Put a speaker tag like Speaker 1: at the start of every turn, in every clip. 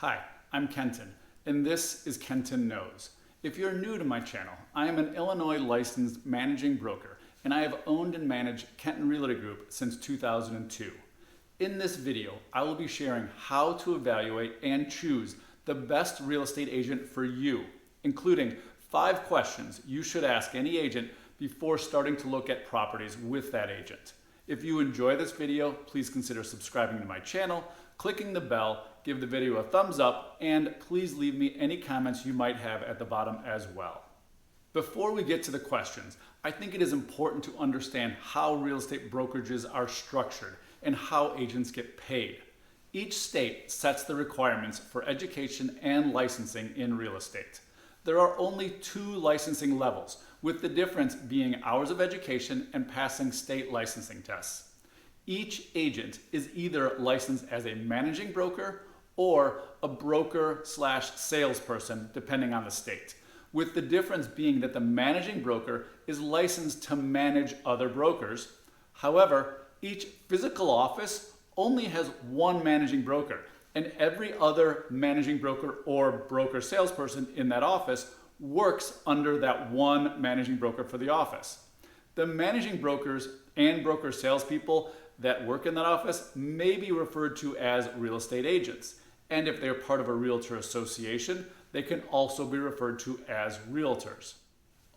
Speaker 1: Hi, I'm Kenton, and this is Kenton Knows. If you're new to my channel, I am an Illinois licensed managing broker, and I have owned and managed Kenton Realty Group since 2002. In this video, I will be sharing how to evaluate and choose the best real estate agent for you, including 5 questions you should ask any agent before starting to look at properties with that agent. If you enjoy this video, please consider subscribing to my channel, clicking the bell, give the video a thumbs up, and please leave me any comments you might have at the bottom as well. Before we get to the questions, I think it is important to understand how real estate brokerages are structured and how agents get paid. Each state sets the requirements for education and licensing in real estate. There are only 2 licensing levels, with the difference being hours of education and passing state licensing tests. Each agent is either licensed as a managing broker or a broker/salesperson, depending on the state, with the difference being that the managing broker is licensed to manage other brokers. However, each physical office only has one managing broker, and every other managing broker or broker salesperson in that office works under that one managing broker for the office. The managing brokers and broker salespeople that work in that office may be referred to as real estate agents. And if they're part of a realtor association, they can also be referred to as realtors.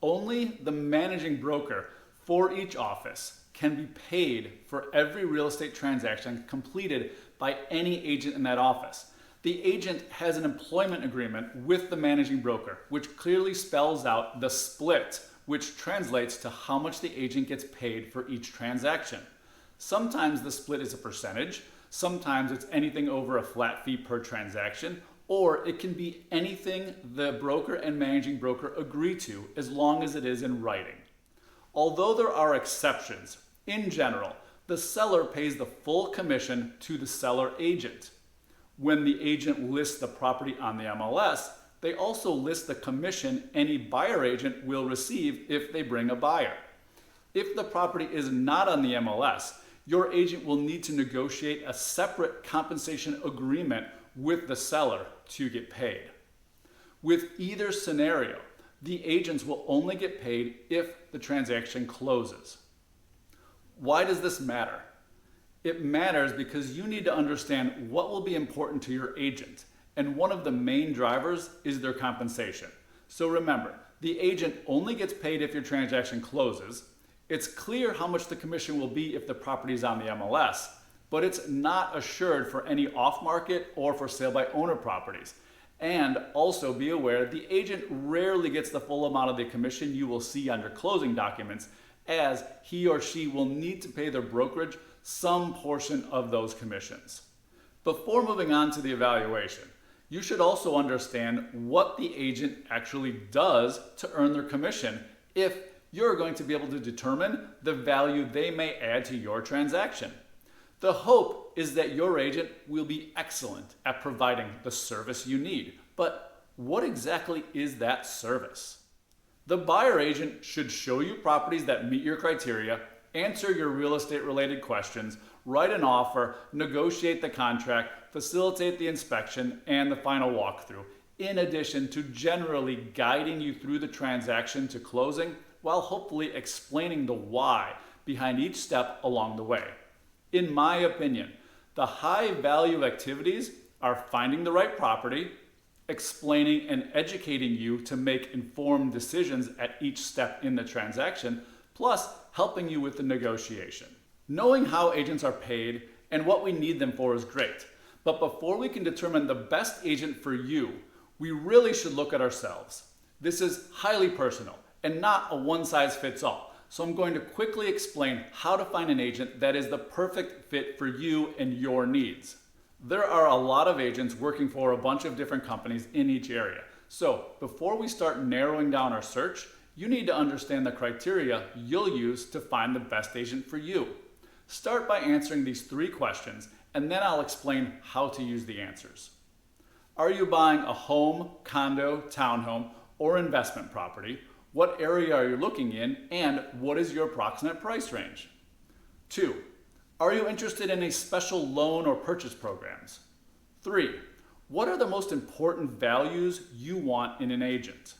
Speaker 1: Only the managing broker for each office can be paid for every real estate transaction completed by any agent in that office. The agent has an employment agreement with the managing broker, which clearly spells out the split, which translates to how much the agent gets paid for each transaction. Sometimes the split is a percentage, sometimes it's anything over a flat fee per transaction, or it can be anything the broker and managing broker agree to as long as it is in writing. Although there are exceptions, in general, the seller pays the full commission to the seller agent. When the agent lists the property on the MLS, they also list the commission any buyer agent will receive if they bring a buyer. If the property is not on the MLS, your agent will need to negotiate a separate compensation agreement with the seller to get paid. With either scenario, the agents will only get paid if the transaction closes. Why does this matter? It matters because you need to understand what will be important to your agent, and one of the main drivers is their compensation. So remember, the agent only gets paid if your transaction closes. It's clear how much the commission will be if the property is on the MLS, but it's not assured for any off-market or for sale by owner properties. And also be aware the agent rarely gets the full amount of the commission you will see on your closing documents, as he or she will need to pay their brokerage some portion of those commissions. Before moving on to the evaluation, you should also understand what the agent actually does to earn their commission if you're going to be able to determine the value they may add to your transaction. The hope is that your agent will be excellent at providing the service you need. But what exactly is that service? The buyer agent should show you properties that meet your criteria, answer your real estate related questions, write an offer, negotiate the contract, facilitate the inspection, and the final walkthrough, in addition to generally guiding you through the transaction to closing, while hopefully explaining the why behind each step along the way. In my opinion, the high value activities are finding the right property, explaining and educating you to make informed decisions at each step in the transaction, plus helping you with the negotiation. Knowing how agents are paid and what we need them for is great, but before we can determine the best agent for you, we really should look at ourselves. This is highly personal and not a one-size-fits-all. So I'm going to quickly explain how to find an agent that is the perfect fit for you and your needs. There are a lot of agents working for a bunch of different companies in each area. So before we start narrowing down our search, you need to understand the criteria you'll use to find the best agent for you. Start by answering these 3 questions, and then I'll explain how to use the answers. Are you buying a home, condo, townhome, or investment property? What area are you looking in, and what is your approximate price range? 2. Are you interested in a special loan or purchase programs? 3. What are the most important values you want in an agent?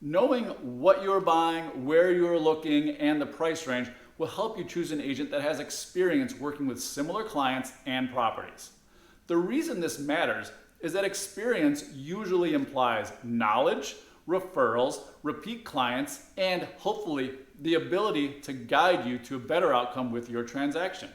Speaker 1: Knowing what you're buying, where you're looking, and the price range will help you choose an agent that has experience working with similar clients and properties. The reason this matters is that experience usually implies knowledge, referrals, repeat clients, and hopefully the ability to guide you to a better outcome with your transaction.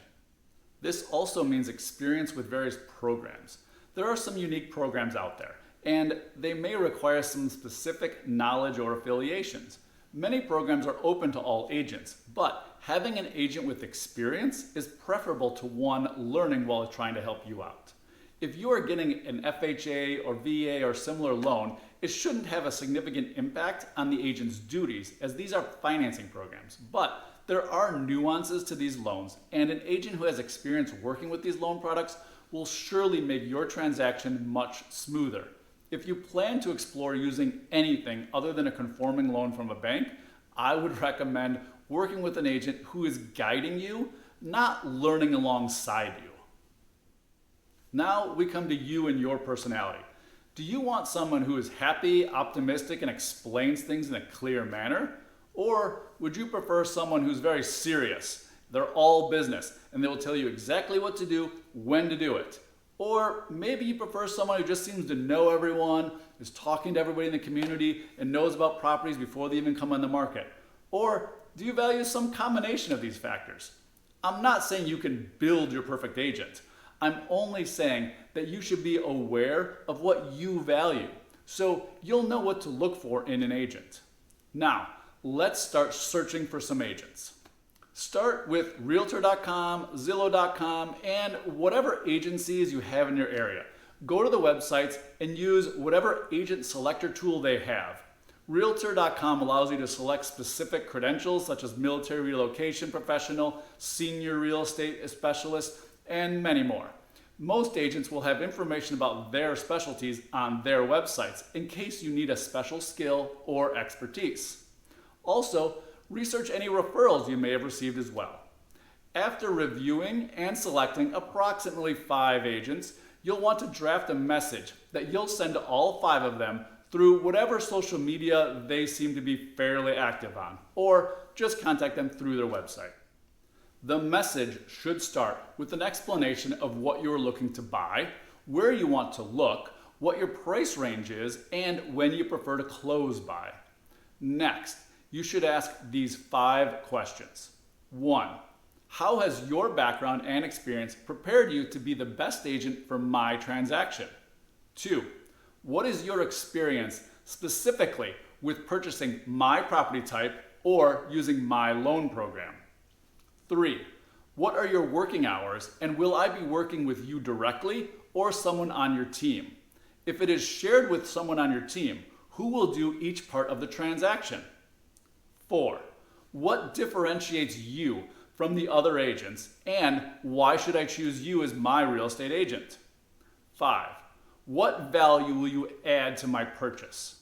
Speaker 1: This also means experience with various programs. There are some unique programs out there, and they may require some specific knowledge or affiliations. Many programs are open to all agents, but having an agent with experience is preferable to one learning while trying to help you out. If you are getting an FHA or VA or similar loan, it shouldn't have a significant impact on the agent's duties, as these are financing programs. But there are nuances to these loans, and an agent who has experience working with these loan products will surely make your transaction much smoother. If you plan to explore using anything other than a conforming loan from a bank, I would recommend working with an agent who is guiding you, not learning alongside you. Now we come to you and your personality. Do you want someone who is happy, optimistic, and explains things in a clear manner? Or would you prefer someone who's very serious? They're all business, and they will tell you exactly what to do, when to do it. Or maybe you prefer someone who just seems to know everyone, is talking to everybody in the community, and knows about properties before they even come on the market. Or do you value some combination of these factors? I'm not saying you can build your perfect agent. I'm only saying that you should be aware of what you value, so you'll know what to look for in an agent. Now, let's start searching for some agents. Start with realtor.com, Zillow.com, and whatever agencies you have in your area. Go to the websites and use whatever agent selector tool they have. Realtor.com allows you to select specific credentials such as military relocation professional, senior real estate specialist, and many more. Most agents will have information about their specialties on their websites in case you need a special skill or expertise. Also, research any referrals you may have received as well. After reviewing and selecting approximately 5 agents, you'll want to draft a message that you'll send to all 5 of them through whatever social media they seem to be fairly active on, or just contact them through their website. The message should start with an explanation of what you're looking to buy, where you want to look, what your price range is, and when you prefer to close by. Next, you should ask these 5 questions. 1. How has your background and experience prepared you to be the best agent for my transaction? 2. What is your experience specifically with purchasing my property type or using my loan program? 3. What are your working hours, and will I be working with you directly or someone on your team? If it is shared with someone on your team, who will do each part of the transaction? 4. What differentiates you from the other agents, and why should I choose you as my real estate agent? 5. What value will you add to my purchase?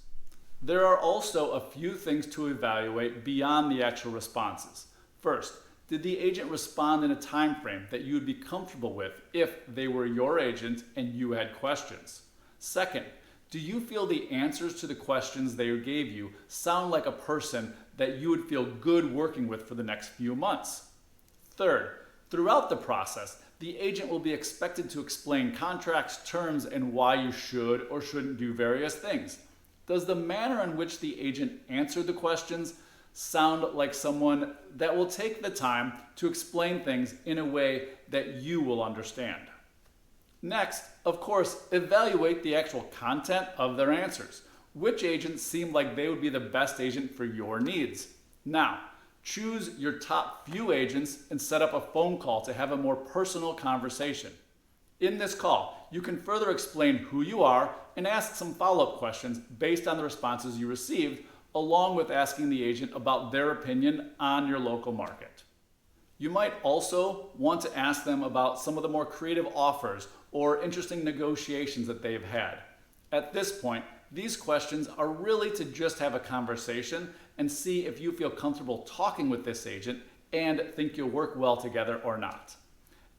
Speaker 1: There are also a few things to evaluate beyond the actual responses. First, did the agent respond in a time frame that you would be comfortable with if they were your agent and you had questions? Second, do you feel the answers to the questions they gave you sound like a person that you would feel good working with for the next few months? Third, throughout the process, the agent will be expected to explain contracts, terms, and why you should or shouldn't do various things. Does the manner in which the agent answered the questions sound like someone that will take the time to explain things in a way that you will understand? Next, of course, evaluate the actual content of their answers. Which agents seem like they would be the best agent for your needs? Now, choose your top few agents and set up a phone call to have a more personal conversation. In this call, you can further explain who you are and ask some follow-up questions based on the responses you received, along with asking the agent about their opinion on your local market. You might also want to ask them about some of the more creative offers or interesting negotiations that they've had. At this point, these questions are really to just have a conversation and see if you feel comfortable talking with this agent and think you'll work well together or not.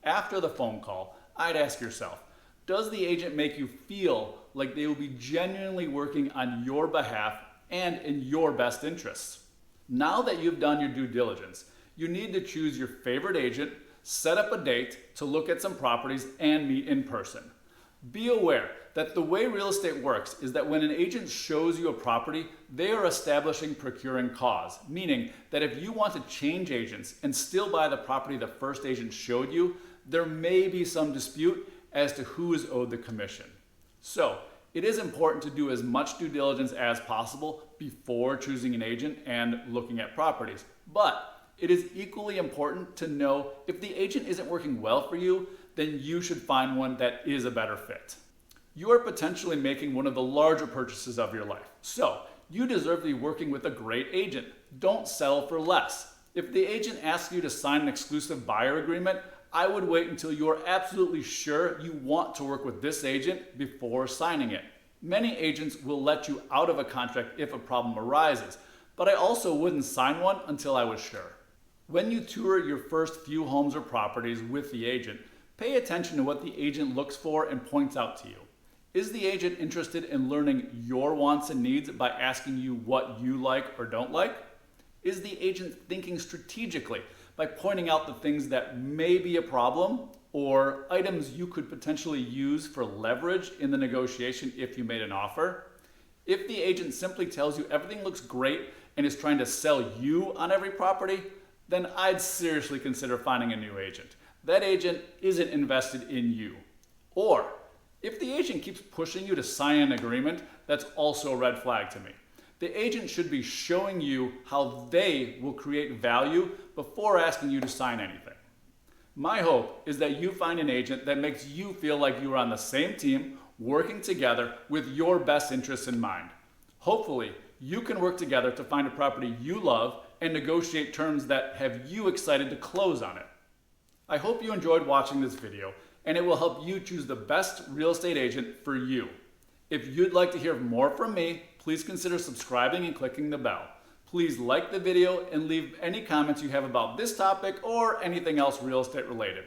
Speaker 1: After the phone call, I'd ask yourself, Does the agent make you feel like they will be genuinely working on your behalf and in your best interests? Now that you've done your due diligence, you need to choose your favorite agent, set up a date to look at some properties, and meet in person. Be aware that the way real estate works is that when an agent shows you a property, they are establishing procuring cause, meaning that if you want to change agents and still buy the property the first agent showed you, there may be some dispute as to who is owed the commission. So, it is important to do as much due diligence as possible before choosing an agent and looking at properties. But it is equally important to know if the agent isn't working well for you, then you should find one that is a better fit. You are potentially making one of the larger purchases of your life, so you deserve to be working with a great agent. Don't settle for less. If the agent asks you to sign an exclusive buyer agreement, I would wait until you are absolutely sure you want to work with this agent before signing it. Many agents will let you out of a contract if a problem arises, but I also wouldn't sign one until I was sure. When you tour your first few homes or properties with the agent, pay attention to what the agent looks for and points out to you. Is the agent interested in learning your wants and needs by asking you what you like or don't like? Is the agent thinking strategically by pointing out the things that may be a problem or items you could potentially use for leverage in the negotiation if you made an offer? If the agent simply tells you everything looks great and is trying to sell you on every property, then I'd seriously consider finding a new agent. That agent isn't invested in you. Or if the agent keeps pushing you to sign an agreement, that's also a red flag to me. The agent should be showing you how they will create value before asking you to sign anything. My hope is that you find an agent that makes you feel like you are on the same team, working together with your best interests in mind. Hopefully, you can work together to find a property you love and negotiate terms that have you excited to close on it. I hope you enjoyed watching this video, and it will help you choose the best real estate agent for you. If you'd like to hear more from me, please consider subscribing and clicking the bell. Please like the video and leave any comments you have about this topic or anything else real estate related.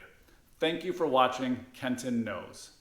Speaker 1: Thank you for watching Kenton Knows.